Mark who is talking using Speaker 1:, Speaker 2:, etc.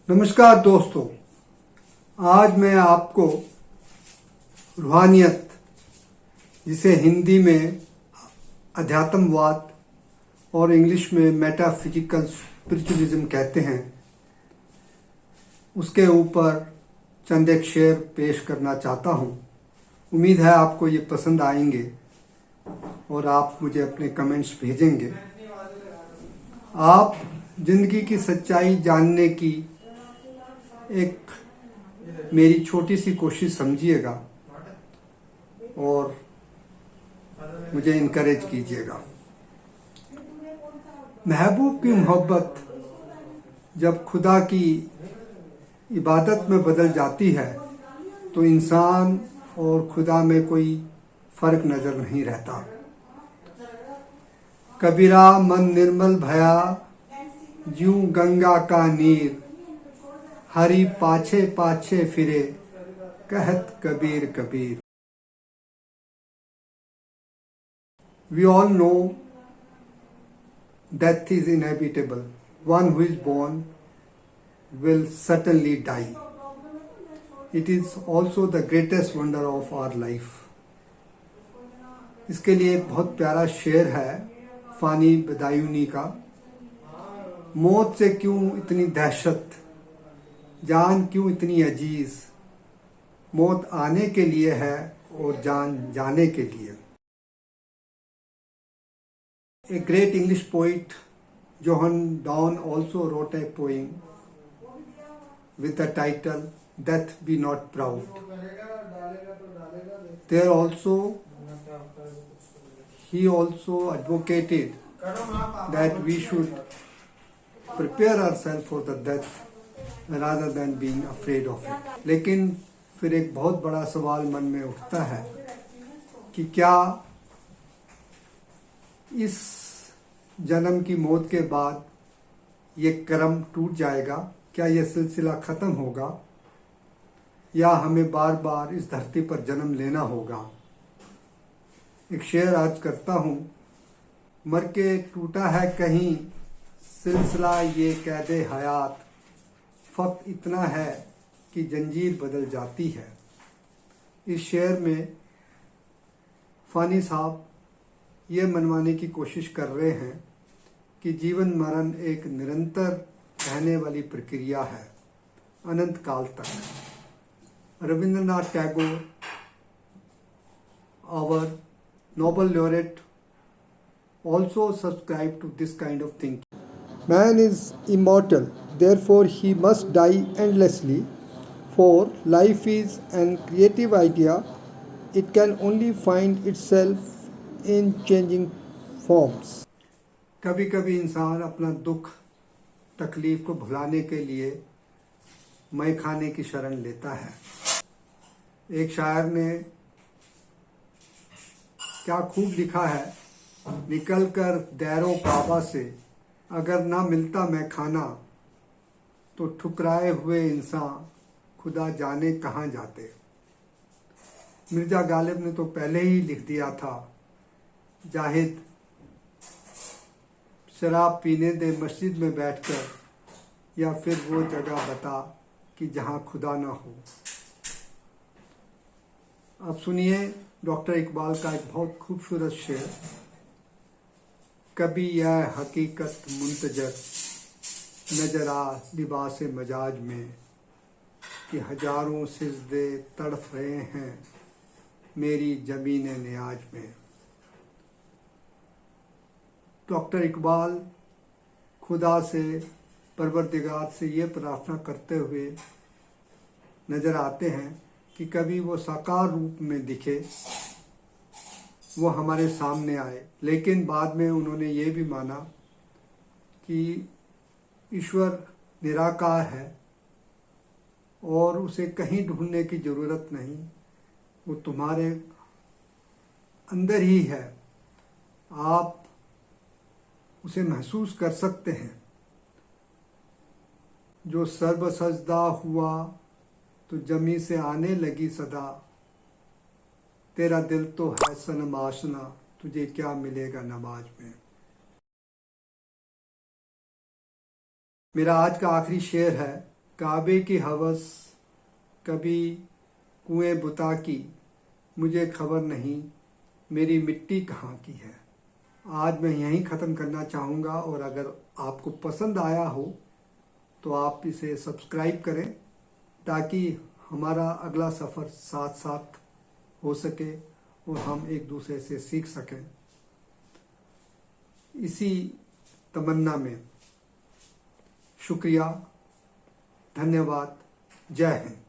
Speaker 1: नमस्कार दोस्तों, आज मैं आपको रूहानियत, जिसे हिंदी में अध्यात्मवाद और इंग्लिश में मेटाफिजिकल स्पिरिचुअलिज्म कहते हैं, उसके ऊपर चंद एक शेर पेश करना चाहता हूँ। उम्मीद है आपको ये पसंद आएंगे और आप मुझे अपने कमेंट्स भेजेंगे। आप जिंदगी की सच्चाई जानने की एक मेरी छोटी सी कोशिश समझिएगा और मुझे इनकरेज कीजिएगा। महबूब की मोहब्बत जब खुदा की इबादत में बदल जाती है तो इंसान और खुदा में कोई फर्क नजर नहीं रहता। कबीरा मन निर्मल भया, ज्यूं गंगा का नीर, हरि पाछे पाछे फिरे, कहत Kabir Kabir. We all know death is inevitable. One who is born will certainly die. It is also the greatest wonder of our life. इसके लिए एक बहुत प्यारा शेर है फानी बदायूनी का। मौत से क्यों इतनी दहशत, जान क्यों इतनी अजीज, मौत आने के लिए है और जान जाने के लिए। A great English poet, Johann Donne, also wrote a poem with the title Death Be Not Proud. There also, he also advocated that we should prepare ourselves for the death rather than being afraid of it. लेकिन फिर एक बहुत बड़ा सवाल मन में उठता है कि क्या इस जन्म की मौत के बाद ये क्रम टूट जाएगा? क्या ये सिलसिला खत्म होगा या हमें बार बार इस धरती पर जन्म लेना होगा? एक शेर आज करता हूँ। मर के टूटा है कहीं सिलसिला ये कैदे हयात, फक्त इतना है कि जंजीर बदल जाती है। इस शेर में फानी साहब ये मनवाने की कोशिश कर रहे हैं कि जीवन मरण एक निरंतर रहने वाली प्रक्रिया है, अनंत काल तक। Rabindranath Tagore, our Nobel laureate, also subscribed to this kind of thinking. Man is immortal, therefore he must die endlessly, for life is an creative idea. It can only find itself in changing forms. कभी कभी इंसान अपना दुख तकलीफ को भुलाने के लिए मैं खाने की शरण लेता है। एक शायर ने क्या खूब लिखा है, निकल कर दैरो काबा से अगर ना मिलता मैं खाना, तो ठुकराए हुए इंसान खुदा जाने कहाँ जाते। मिर्जा गालिब ने तो पहले ही लिख दिया था, जाहिद शराब पीने दे मस्जिद में बैठकर, या फिर वो जगह बता कि जहाँ खुदा ना हो। अब सुनिए डॉक्टर इकबाल का एक बहुत खूबसूरत शेर। कभी यह हकीकत मुंतजर नजर आ लिबास मजाज में, कि हजारों सिजदे तड़फ रहे हैं मेरी जमीन नियाज में। डॉक्टर इकबाल खुदा से, परवरदिगार से ये प्रार्थना करते हुए नजर आते हैं कि कभी वो साकार रूप में दिखे, वो हमारे सामने आए। लेकिन बाद में उन्होंने ये भी माना कि ईश्वर निराकार है और उसे कहीं ढूंढने की ज़रूरत नहीं, वो तुम्हारे अंदर ही है, आप उसे महसूस कर सकते हैं। जो सर्ब सजदा हुआ तो जमी से आने लगी सदा, तेरा दिल तो है सनम आशना, तुझे क्या मिलेगा नमाज में। मेरा आज का आखिरी शेर है काबे की हवस कभी कुएं बुता की, मुझे खबर नहीं मेरी मिट्टी कहाँ की है। आज मैं यहीं ख़त्म करना चाहूँगा, और अगर आपको पसंद आया हो तो आप इसे सब्सक्राइब करें ताकि हमारा अगला सफ़र साथ साथ हो सके और हम एक दूसरे से सीख सकें। इसी तमन्ना में शुक्रिया, धन्यवाद, जय हिंद।